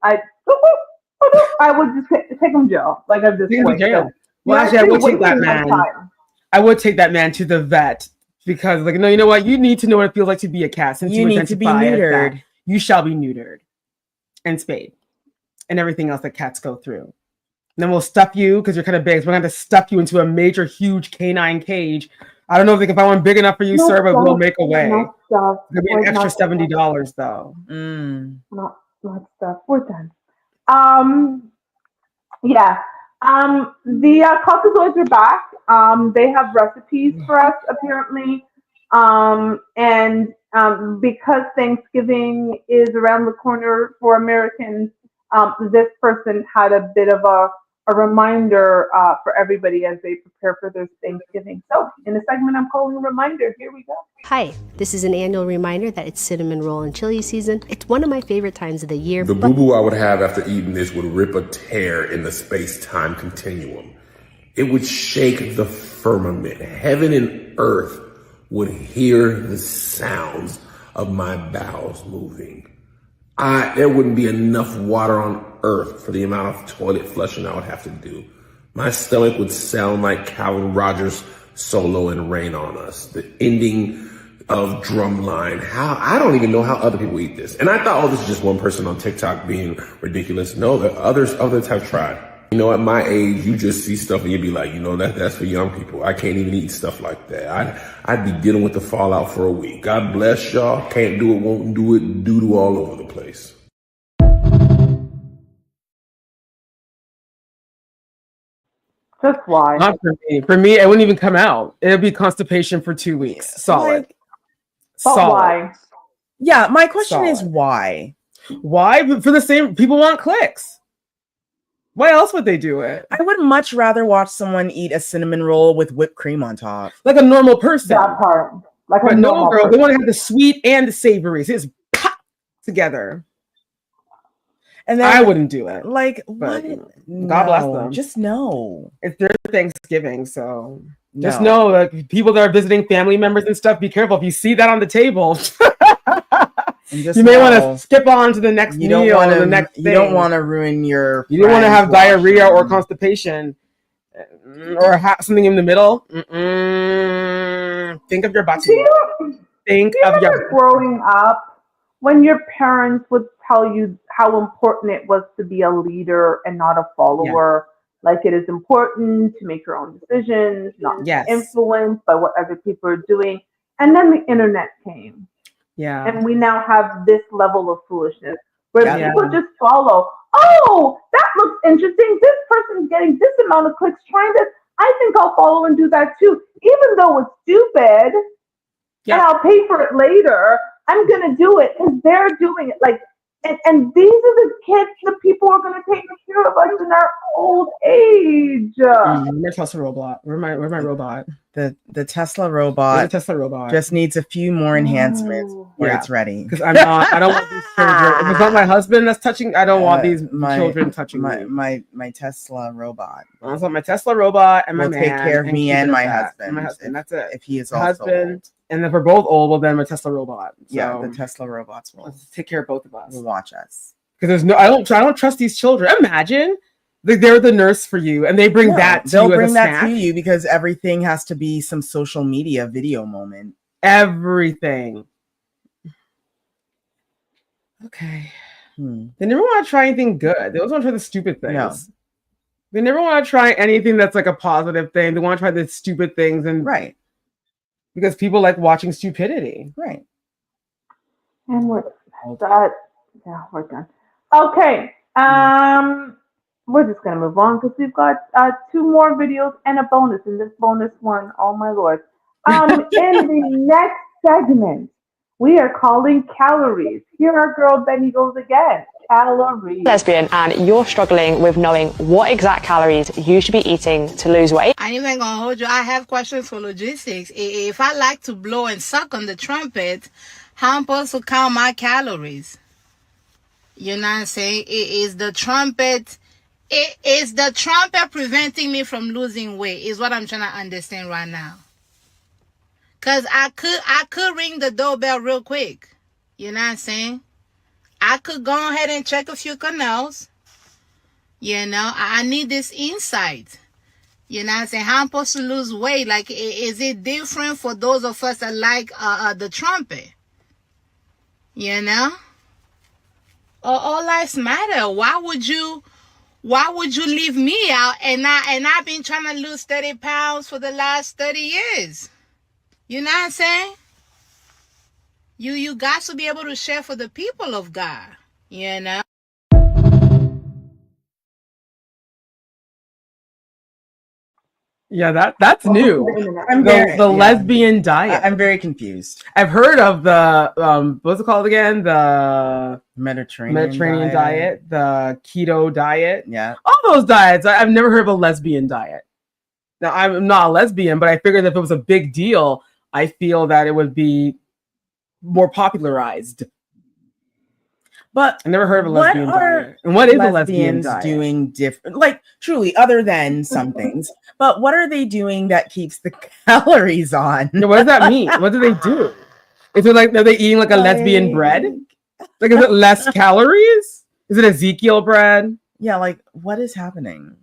would just take him to jail, like at this Take him to point. jail. 'Cause Well, you're actually, I would take that wasting my man. time. I would take that man to the vet because, like, no, you know what? You need to know what it feels like to be a cat since You you need to be identify as that. neutered. You shall be neutered and spayed and everything else that cats go through. And then we'll stuff you because you're kind of big. So we're going to have to stuff you into a major, huge canine cage. I don't know if they can find one big enough for you, No sir, but we'll stuff. make a way. Not stuff. There'll be an We're extra not stuff. $70 though. Not stuff. We're done. Yeah. The Caucasoids are back. They have recipes for us apparently. And because Thanksgiving is around the corner for Americans, this person had a bit of a reminder for everybody as they prepare for their Thanksgiving. So in the segment I'm calling a reminder, here we go. Hi, this is an annual reminder that it's cinnamon roll and chili season. It's one of my favorite times of the year. The boo-boo I would have after eating this would rip a tear in the space-time continuum. It would shake the firmament. Heaven and earth would hear the sounds of my bowels moving. There wouldn't be enough water on earth for the amount of toilet flushing I would have to do. My stomach would sound like Calvin Rogers' solo in Rain on Us. The ending of Drumline. I don't even know how other people eat this. And I thought, this is just one person on TikTok being ridiculous. No, others have tried. You know, at my age, you just see stuff and you'd be like, that's for young people. I can't even eat stuff like that. I'd be dealing with the fallout for a week. God bless y'all. Can't do it, won't do it, doo-doo all over the place. Just why? Not for me. For me, it wouldn't even come out. It'd be constipation for 2 weeks. Solid. But why? Yeah, my question is why? Why? For the same, people want clicks. Why else would they do it? I would much rather watch someone eat a cinnamon roll with whipped cream on top. Like a normal person. That part. Like but a no, normal girl, person. they want to have the sweet and the savory. So it's pop together. And then I wouldn't do it. Like, but what? God bless No, them. Just no. It's their Thanksgiving, so just No. know, like, people that are visiting family members and stuff, be careful. If you see that on the table, you may want to skip on to the next You meal. don't want the next to. You don't want to ruin your. You don't want to have friend's diarrhea or washroom. constipation, or something in the middle. Think of your body. Think of your. Growing up, when your parents would tell you how important it was to be a leader and not a follower, like it is important to make your own decisions, not be influenced by what other people are doing. And then the internet came. Yeah. And we now have this level of foolishness where Yeah. people just follow. Oh, that looks interesting. This person's getting this amount of clicks trying this. I think I'll follow and do that too. Even though it's stupid and I'll pay for it later, I'm going to do it because they're doing it. Like, and these are the kids, the people who are going to take care of us in our old age. My Tesla robot. Where's my robot? The Tesla robot. Where's the Tesla robot? Just needs a few more enhancements where Yeah. it's ready. Because I don't want these children. If it's not my husband that's touching, I don't want these children touching me. My Tesla robot. I want my Tesla robot and my will man. take care of me keep and it my at that. husband. And my husband. That's it. If he is My also husband. old. And if we're both old, well, then my Tesla robot. So Yeah, the Tesla robots will take care of both of us. Will watch us. Because I don't trust these children. Imagine they're the nurse for you, and they bring that to they'll you bring as a that snack. to you because everything has to be some social media video moment. Everything. Okay. They never want to try anything good. They always want to try the stupid things. No. They never want to try anything that's like a positive thing. They want to try the stupid things, and because people like watching stupidity. Right. And we're done. Yeah, we're done. Okay. We're just gonna move on because we've got 2 more videos and a bonus. And this bonus one, oh my lord. In the next segment, we are calling calories. Here our girl Benny goes again. calories. Lesbian and you're struggling with knowing what exact calories you should be eating to lose weight. I ain't even gonna hold you. I have questions for logistics. If I like to blow and suck on the trumpet, how am I supposed to count my calories? You know what I'm saying? Is the trumpet preventing me from losing weight? Is what I'm trying to understand right now. Cause I could ring the doorbell real quick. You know what I'm saying? I could go ahead and check a few canals. You know, I need this insight. You know what I'm saying? How I'm supposed to lose weight? Like, is it different for those of us that like the trumpet? You know? All lives matter. Why would you leave me out? And I've been trying to lose 30 pounds for the last 30 years. You know what I'm saying? You got to be able to share for the people of God. You know? Yeah, that's new. The lesbian diet. I'm very confused. I've heard of the what's it called again? The Mediterranean diet, the keto diet. Yeah. All those diets. I've never heard of a lesbian diet. Now, I'm not a lesbian, but I figured if it was a big deal, I feel that it would be more popularized. But I never heard of a lesbian diet. And what is a lesbian diet? Doing different, like truly, other than some things. But what are they doing that keeps the calories on? What does that mean? What do they do? Is it like, are they eating like a lesbian bread? Like, is it less calories? Is it Ezekiel bread? Yeah, like what is happening?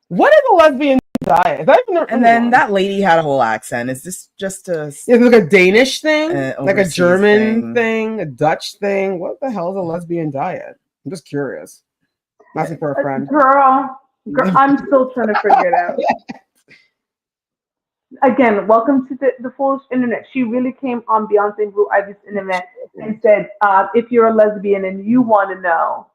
What is a lesbian diet? And then that lady had a whole accent. Is this just a? Is it like a Danish thing, like a overseas German thing, a Dutch thing? What the hell is a lesbian diet? I'm just curious. Asking for a friend. Girl, I'm still trying to figure it out. Again, welcome to the foolish internet. She really came on Beyonce and Blue Ivy's internet and said, if you're a lesbian and you want to know,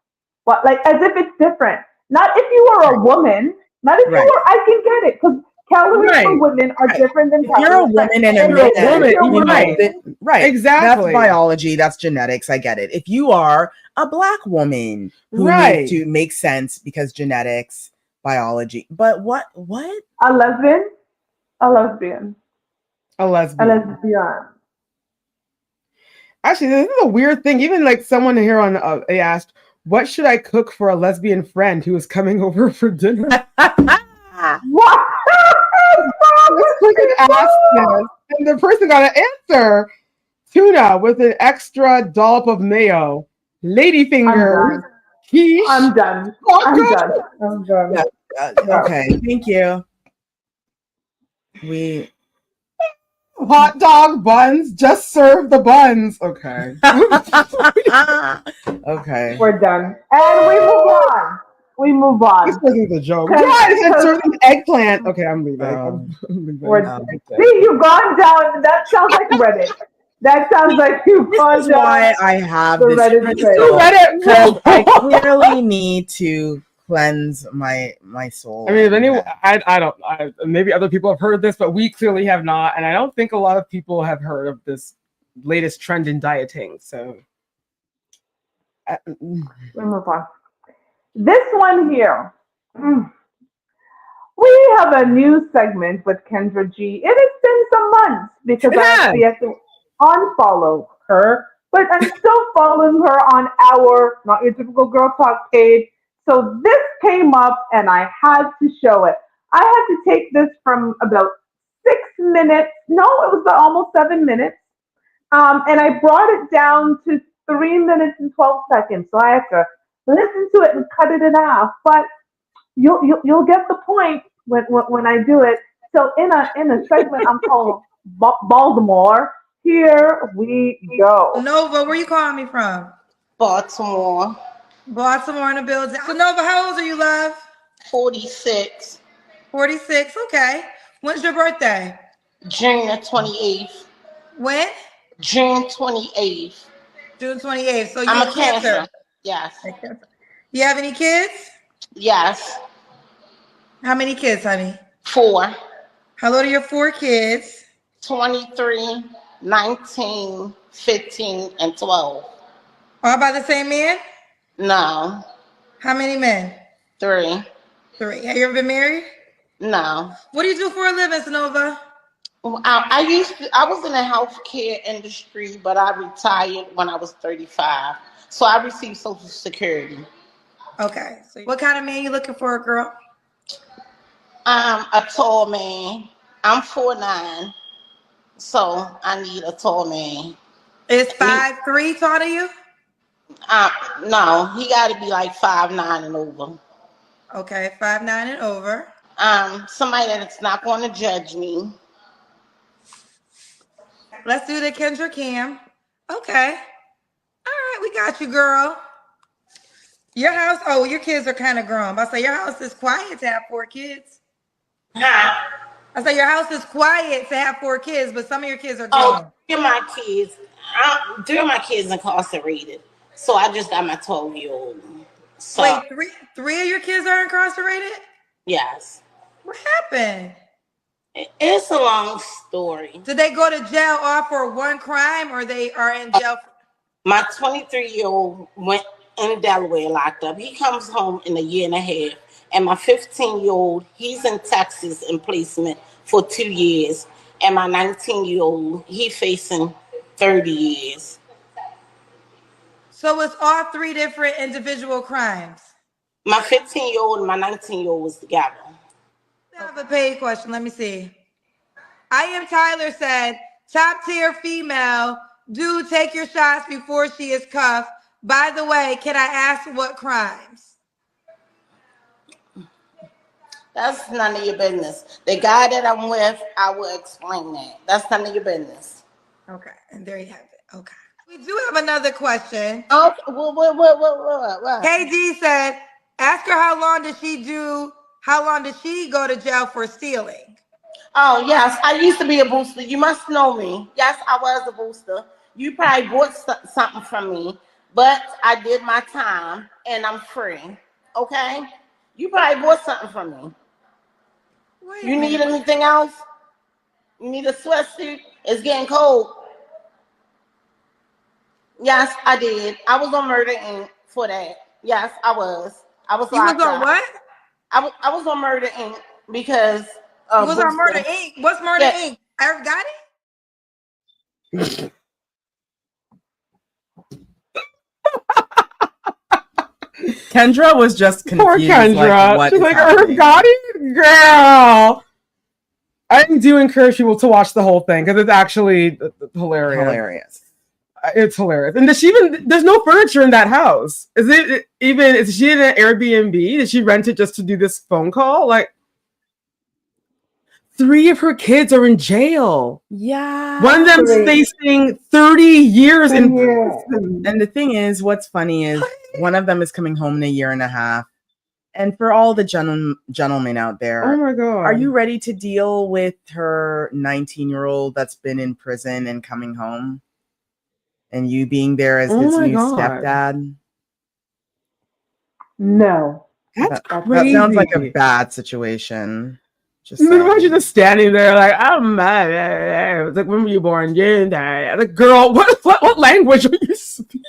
what, like as if it's different. Not if you are a woman. Not if you were. I can get it because calories for women are different than calories. You're a woman and a man. Right. Exactly. That's biology. That's genetics. I get it. If you are a black woman who needs to make sense because genetics, biology. But what? A lesbian? A lesbian. A lesbian. A lesbian. Actually, this is a weird thing. Even like someone here on, they asked, what should I cook for a lesbian friend who is coming over for dinner? What? This person asked this, and the person got an answer. Tuna with an extra dollop of mayo, ladyfingers, quiche. I'm done. I'm done. Okay, thank you. Hot dog buns, just serve the buns. Okay. Okay. We're done. And we move on. This wasn't a joke. Yes, serving eggplant. Okay, I'm leaving. I'm leaving. See, you've gone down. That sounds like Reddit. That sounds like you've gone down. Why I have the this Reddit. I clearly need to cleanse my soul. I mean, if anyone, I maybe other people have heard this, but we clearly have not, and I don't think a lot of people have heard of this latest trend in dieting. So, we move on. This one here, we have a new segment with Kendra G. It has been some months because I actually have to unfollow her, but I'm still following her on our Not Your Typical Girl Talk page. So this came up and I had to show it. I had to take this from about 6 minutes. No, it was almost 7 minutes. And I brought it down to 3 minutes and 12 seconds. So I have to listen to it and cut it in half. But you'll get the point when I do it. So in a segment I'm calling Baltimore, here we go. Nova, where you calling me from? Baltimore. Baltimore in the building. So Nova, how old are you, love? 46. 46, okay. When's your birthday? June 28th. When? June 28th. June 28th. So you're I'm a Cancer. Yes. You have any kids? Yes. How many kids, honey? 4. How old are your 4 kids? 23, 19, 15, and 12. All by the same man? No. How many men? 3. 3. Have you ever been married? No. What do you do for a living, Sonova? I was in the healthcare industry, but I retired when I was 35. So I received Social Security. Okay. So what kind of man you looking for, girl? A tall man. I'm 4'9", so I need a tall man. Is 5'3" tall to you? No, he got to be like 5'9" and over. Okay, 5'9" and over. Somebody that's not going to judge me. Let's do the Kendra Cam. Okay. All right, we got you, girl. Your house, your kids are kind of grown. I say your house is quiet to have 4 kids. Huh? I say your house is quiet to have 4 kids, but some of your kids are grown. Three of my kids incarcerated. So I just got my 12-year-old. So, wait, three of your kids are incarcerated? Yes. What happened? It's a long story. Did they go to jail all for one crime, or they are in jail? My 23-year-old went in Delaware locked up. He comes home in a year and a half. And my 15-year-old, he's in Texas in placement for 2 years. And my 19-year-old, he's facing 30 years. So it's all 3 different individual crimes? My 15-year-old and my 19-year-old was together. I have a paid question. Let me see. I Am Tyler said, top tier female, do take your shots before she is cuffed. By the way, can I ask what crimes? That's none of your business. The guy that I'm with, I will explain that. That's none of your business. Okay, and there you have it. Okay. We do have another question. Okay, what? KD said, ask her how long did she go to jail for stealing? Oh, yes, I used to be a booster. You must know me. Yes, I was a booster. You probably bought something from me, but I did my time, and I'm free. Okay? You probably bought something from me. You need anything else? You need a sweatsuit? It's getting cold. Yes, I did. I was on Murder Inc. for that. Yes, I was. I was locked up. You was on what? I was on Murder Inc. because you was on Murder Inc. What's Murder Inc? I got it? Kendra was just confused. Poor Kendra. Like, she's like, Gotti? Girl. I do encourage people to watch the whole thing because it's actually hilarious. It's hilarious. And there's no furniture in that house. Is she in an Airbnb? Did she rent it just to do this phone call? Like, 3 of her kids are in jail. Yeah. One of them's facing 30 years in prison. And the thing is, what's funny is one of them is coming home in a year and a half. And for all the gentlemen out there, oh my God, are you ready to deal with her 19-year-old that's been in prison and coming home? And you being there as his new stepdad? No. That's crazy. That sounds like a bad situation. Imagine just standing there like, I'm mad. It's like, when were you born? Yeah, like, girl, what language are you speaking?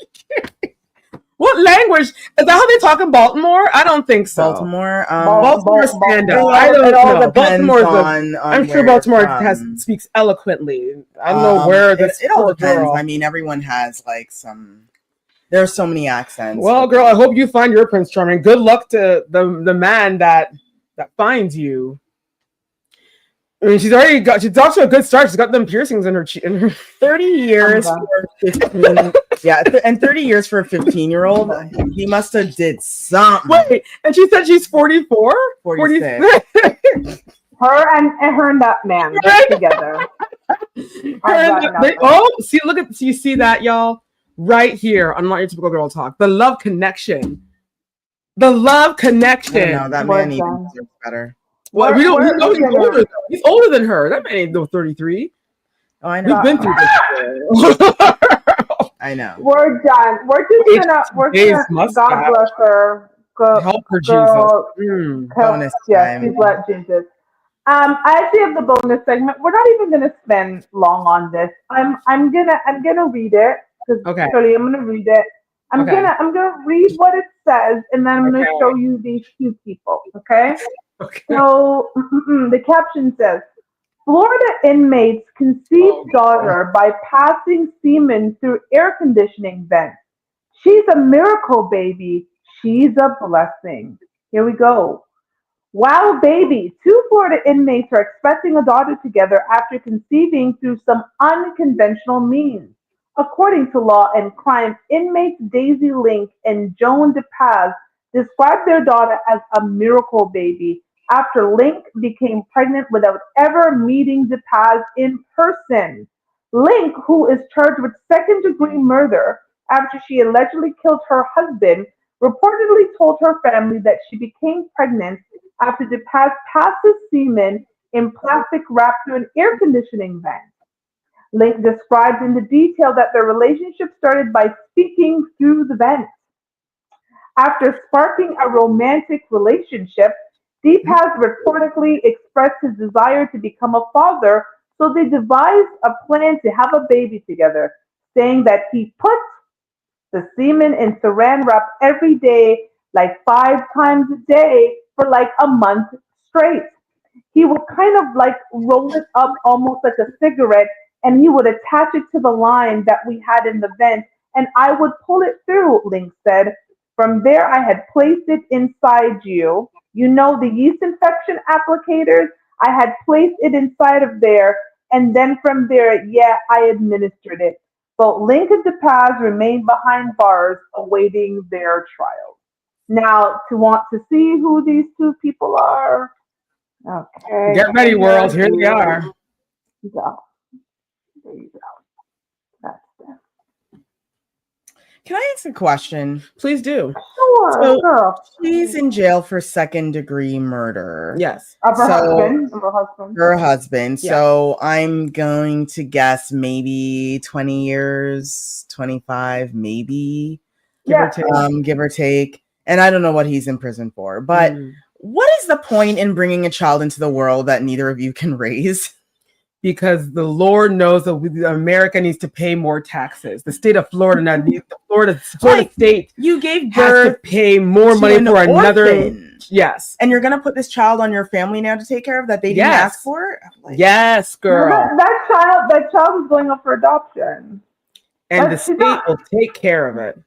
What language? Is that how they talk in Baltimore? I don't think so. Baltimore, stand up. I don't know. Baltimore I'm sure Baltimore speaks eloquently. I don't know where this. It all depends. Girl. I mean, everyone has like some. There's so many accents. Well, girl, I hope you find your Prince Charming. Good luck to the man that finds you. I mean, she's off to a good start. She's got them piercings in her 30 years for 15. Yeah, and 30 years for a 15-year-old. He must have did something. Wait, and she said she's 44? 46. Her and that man together. You see that, y'all? Right here on Not Your Typical Girl Talk. The love connection. The love connection. I don't know, that man even deserves better. Well, we know he's older though. He's older than her. That man ain't no 33. Oh, I know. We've been through this. I know. We're done. We're just gonna God bless her. Help her, Jesus. Bonus yes, please let Jesus. I actually have the bonus segment. We're not even gonna spend long on this. I'm gonna read it. Okay. Sorry, I'm gonna read it. I'm gonna read what it says, and then I'm gonna show you these two people. Okay. So the caption says, Florida inmates conceive daughter by passing semen through air conditioning vents. She's a miracle baby. She's a blessing. Here we go. Wow, baby. Two Florida inmates are expecting a daughter together after conceiving through some unconventional means. According to Law and Crime, inmates Daisy Link and Joan DePaz described their daughter as a miracle baby after Link became pregnant without ever meeting DePaz in person. Link, who is charged with second-degree murder after she allegedly killed her husband, reportedly told her family that she became pregnant after DePaz passes semen in plastic wrapped through an air conditioning vent. Link described in the detail that their relationship started by speaking through the vent. After sparking a romantic relationship, DePaz reportedly expressed his desire to become a father, so they devised a plan to have a baby together, saying that he put the semen in saran wrap every day, like 5 times a day, for like a month straight. He would kind of like roll it up almost like a cigarette, and he would attach it to the line that we had in the vent, and I would pull it through, Link said. From there, I had placed it inside you. You know, the yeast infection applicators, I had placed it inside of there, and then from there, yeah, I administered it. But Link and DePaz remain behind bars awaiting their trial. Now, to want to see who these two people are, okay. Get ready, world. Here they are. Go. There you go. That's them. Can I ask a question? Please do. Sure, So girl. she's in jail for second-degree murder. Yes. Of her So- husband. Of her husband. Her husband. Yeah. So I'm going to guess maybe 20 years, 25, maybe. Yeah. Give or take. And I don't know what he's in prison for. But what is the point in bringing a child into the world that neither of you can raise? Because the Lord knows that America needs to pay more taxes. The state of Florida now needs the Florida state You gave has to birth pay more to money an for another. orphan. Yes. And you're going to put this child on your family now to take care of that they didn't Yes. ask for? Like, Yes, girl. That child is going up for adoption. And the But state she's not- will take care of it.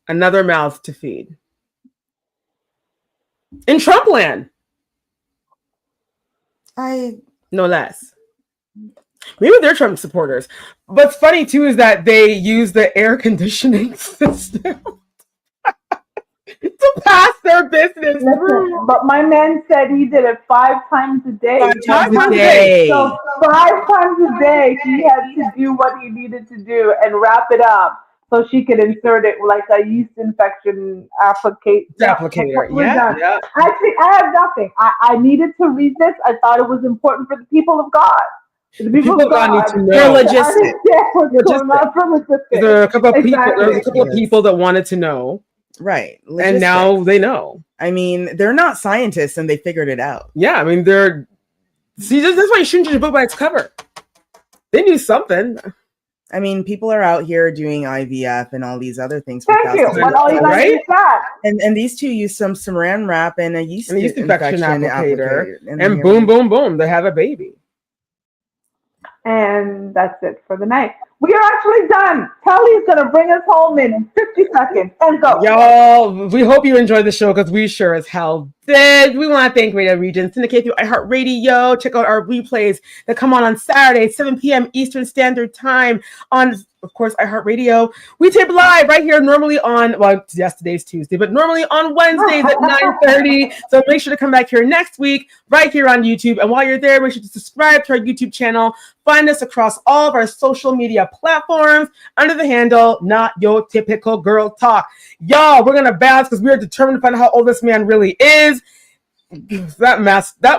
Another mouth to feed. In Trump land. No less. Maybe they're Trump supporters. What's funny too is that they use the air conditioning system to pass their business through. Listen, but my man said he did it 5 times a day. 5 times a day. So 5 times a day he had to do what he needed to do and wrap it up so she could insert it like a yeast infection applicator. We're done. Yeah. Actually, I have nothing. I needed to read this. I thought it was important for the people of God. The people of God need to know. They're to understand what's going on for logistics. There are a couple of people. Exactly. There's a couple of people that wanted to know, Right. and now Logistics. they know. I mean, they're not scientists and they figured it out. Yeah, I mean they're. See, that's why you shouldn't judge a book by its cover. They knew something. I mean, people are out here doing IVF and all these other things. Thank you. But all you gotta do is that. And these two use some saran wrap and a yeast, And a yeast infection applicator, And and boom, boom, boom, they have a baby. And that's it for the night. We are actually done. Kelly's gonna bring us home in 50 seconds and go. Y'all, we hope you enjoyed the show because we sure as hell did. We want to thank Radio Region, syndicate through iHeartRadio. Check out our replays that come on Saturday, 7 p.m. Eastern Standard Time on, of course, iHeartRadio. We tape live right here normally on, well, yes, today's Tuesday, but normally on Wednesdays at 9:30. So make sure to come back here next week, right here on YouTube. And while you're there, make sure to subscribe to our YouTube channel. Find us across all of our social media platforms under the handle, Not Your Typical Girl Talk. Y'all, we're going to bounce because we are determined to find out how old this man really is. That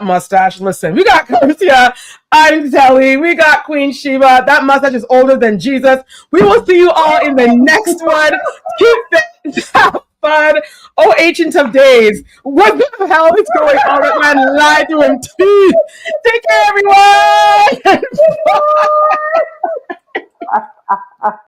mustache, listen, we got Garcia, I'm Telly, we got Queen Sheba. That mustache is older than Jesus. We will see you all in the next one. Keep it, have fun. Oh, ancient of days. What the hell is going on? That man lied to him too. Take care, everyone. Bye.